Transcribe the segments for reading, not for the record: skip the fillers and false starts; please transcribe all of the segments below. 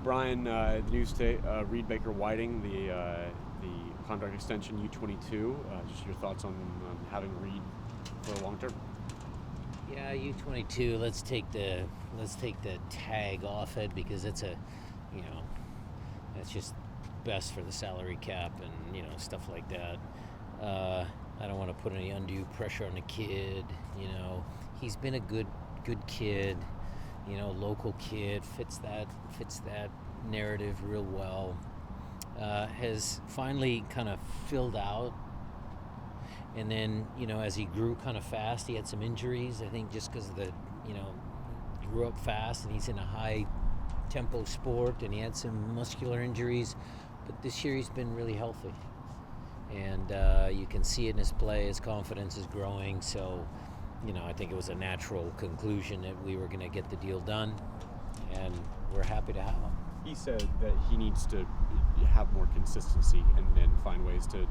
Brian, the news today, Reed Baker Whiting, the contract extension U22. Just your thoughts on having Reed for the long term. Yeah, U22. Let's take the tag off it because it's that's just best for the salary cap and stuff like that. I don't want to put any undue pressure on the kid. He's been a good kid. Local kid, fits that narrative real well. Has finally kind of filled out, and then as he grew kind of fast, he had some injuries. I think just because of the grew up fast and he's in a high tempo sport, and he had some muscular injuries. But this year he's been really healthy, and you can see it in his play. His confidence is growing. So I think it was a natural conclusion that we were going to get the deal done, and we're happy to have him. He said that he needs to have more consistency and find ways to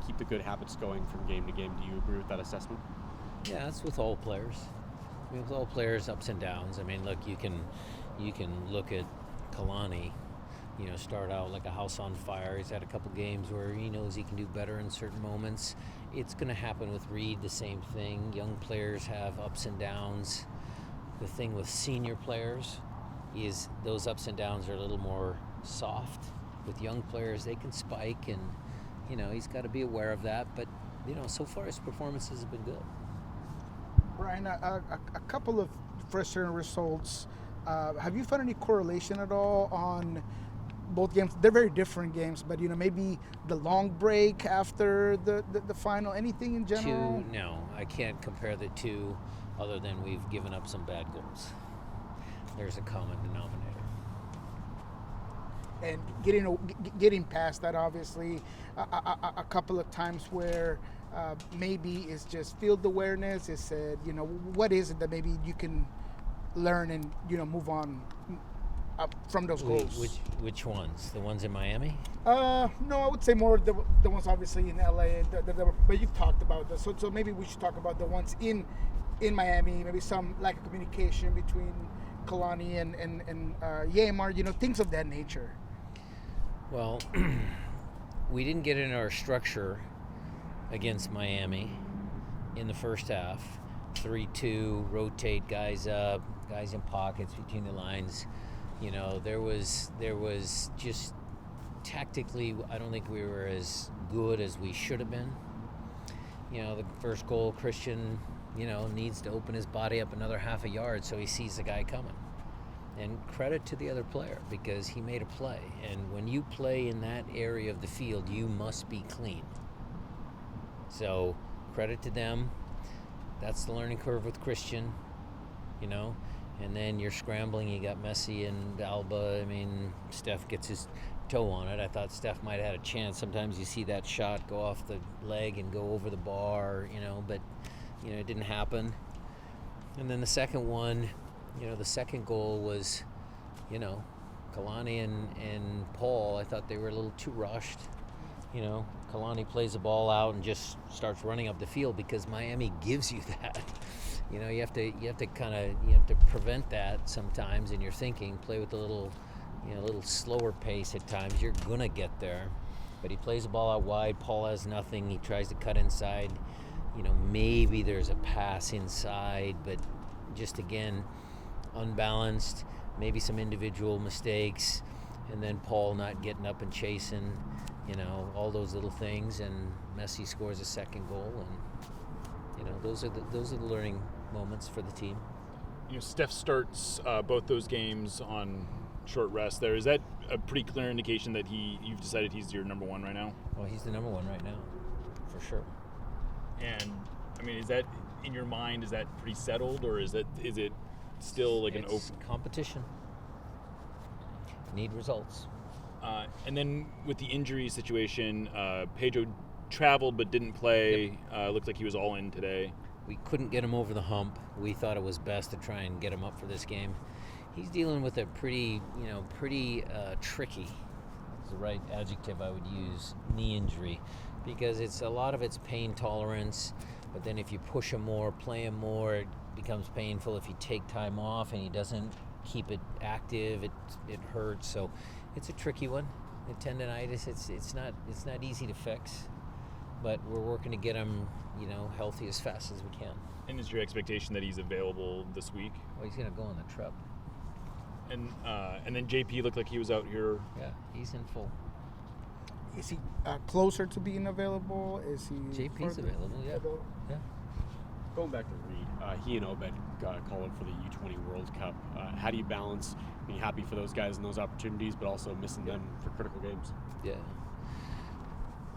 keep the good habits going from game to game. Do you agree with that assessment? Yeah, that's with all players. With all players, ups and downs. I mean, look, you can look at Kalani. Start out like a house on fire. He's had a couple games where he knows he can do better in certain moments. It's going to happen with Reed, the same thing. Young players have ups and downs. The thing with senior players is those ups and downs are a little more soft. With young players, they can spike, and he's got to be aware of that. But so far his performances have been good. Brian, a couple of frustrating results. Have you found any correlation at all on both games? They're very different games, but maybe the long break after the final. Anything in general? No, I can't compare the two, other than we've given up some bad goals. There's a common denominator. And getting past that, obviously, a couple of times where maybe it's just field awareness. It said, what is it that maybe you can learn and move on from those goals? Which ones? The ones in Miami? No, I would say more the ones obviously in LA. But you've talked about this, so maybe we should talk about the ones in Miami. Maybe some lack of communication between Kalani and Yamar. Things of that nature. Well, we didn't get in our structure against Miami in the first half. 3-2, rotate guys up, guys in pockets between the lines. There was just tactically, I don't think we were as good as we should have been. The first goal, Christian, needs to open his body up another half a yard so he sees the guy coming. And credit to the other player, because he made a play. And when you play in that area of the field, you must be clean. So credit to them. That's the learning curve with Christian, And then you're scrambling. You got Messi and Alba. I mean, Steph gets his toe on it. I thought Steph might have had a chance. Sometimes you see that shot go off the leg and go over the bar, but, it didn't happen. And then the second one, the second goal was, Kalani and Paul. I thought they were a little too rushed. Kalani plays the ball out and just starts running up the field because Miami gives you that. You have to prevent that sometimes in your thinking. Play with a little slower pace at times. You're gonna get there, but he plays the ball out wide. Paul has nothing. He tries to cut inside. Maybe there's a pass inside, but just again, unbalanced. Maybe some individual mistakes, and then Paul not getting up and chasing. All those little things, and Messi scores a second goal, and those are the learning moments for the team. Steph starts both those games on short rest. There is that a pretty clear indication that you've decided he's your number one right now? Well, he's the number one right now, for sure. And I mean, is that in your mind? Is that pretty settled, or is it still like an open competition? Need results. And then with the injury situation, Pedro traveled but didn't play. Yep. Looked like he was all in today. We couldn't get him over the hump. We thought it was best to try and get him up for this game. He's dealing with a pretty tricky, is the right adjective I would use, knee injury, because a lot of it's pain tolerance. But then if you push him more, play him more, it becomes painful. If you take time off and he doesn't keep it active. It hurts, so it's a tricky one. The tendonitis, it's not easy to fix, but we're working to get him, healthy as fast as we can. And is your expectation that he's available this week? Well, he's gonna go on the trip. And then JP looked like he was out here. Yeah, he's in full. Is he closer to being available? Is he? JP's further? available. Yeah. Yeah. Going back to Reed, he and Obed got called up for the U20 World Cup. How do you balance being happy for those guys and those opportunities, but also missing them for critical games? Yeah.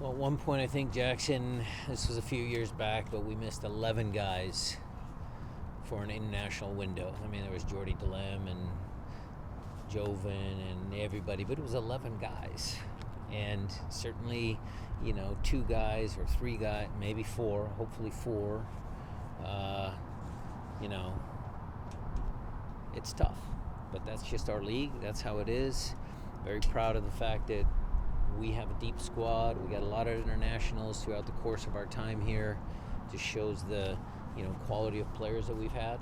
Well, at one point, I think Jackson, this was a few years back, but we missed 11 guys for an international window. I mean, there was Jordy DeLem and Joven and everybody, but it was 11 guys. And certainly, 2 guys or 3 guys, maybe 4, hopefully 4, it's tough. But that's just our league. That's how it is. Very proud of the fact that we have a deep squad. We got a lot of internationals throughout the course of our time here. Just shows the, quality of players that we've had.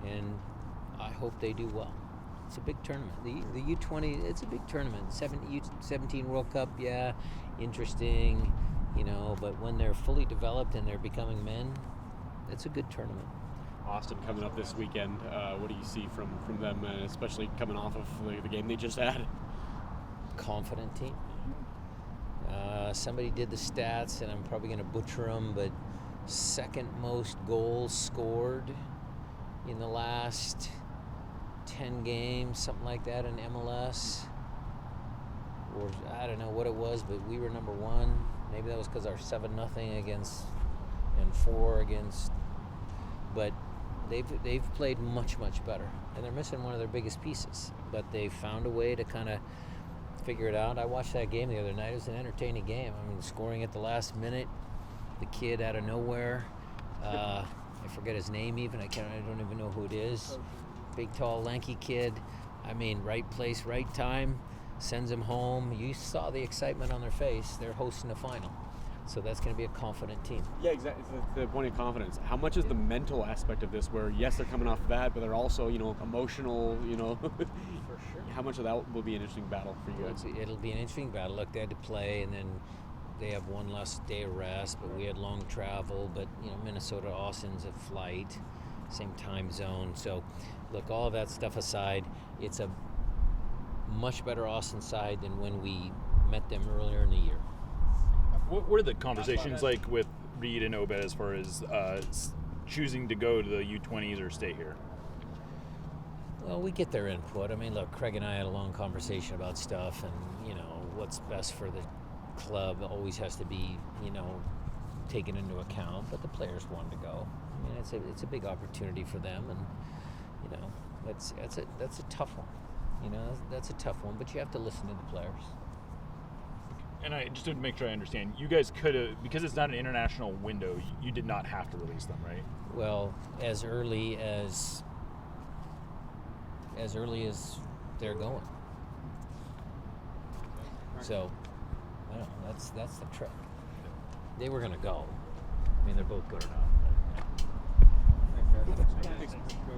And I hope they do well. It's a big tournament. The U20, it's a big tournament. 17 World Cup, yeah, interesting, but when they're fully developed and they're becoming men, it's a good tournament. Austin coming up this weekend. What do you see from them, especially coming off of the game they just had? Confident team. Somebody did the stats, and I'm probably going to butcher them, but second most goals scored in the last 10 games, something like that in MLS. Or I don't know what it was, but we were number 1. Maybe that was because our 7-0 against and 4 against. But they've played much better, and they're missing one of their biggest pieces. But they found a way to kind of figure it out. I watched that game the other night. It was an entertaining game. I mean, scoring at the last minute, the kid out of nowhere. I forget his name even. I don't even know who it is. Big, tall, lanky kid. I mean, right place, right time. Sends him home. You saw the excitement on their face. They're hosting the final. So that's going to be a confident team. Yeah, exactly. It's the point of confidence. How much is the mental aspect of this where, yes, they're coming off that, but they're also, emotional, For sure. How much of that will be an interesting battle for you guys? It'll be an interesting battle. Look, they had to play, and then they have one less day of rest, but we had long travel. But, Minnesota, Austin's a flight, same time zone. So, look, all of that stuff aside, it's a much better Austin side than when we met them earlier in the year. What were the conversations like with Reed and Obed as far as choosing to go to the U20s or stay here? Well, we get their input. I mean, look, Craig and I had a long conversation about stuff, and, what's best for the club always has to be, taken into account, but the players wanted to go. I mean, it's a big opportunity for them, and, that's a tough one. That's a tough one, but you have to listen to the players. And I just to make sure I understand, you guys could have, because it's not an international window, you did not have to release them, right? Well, as early as they're going. So, I don't know, that's the trick. They were going to go. I mean, they're both good enough. Thanks.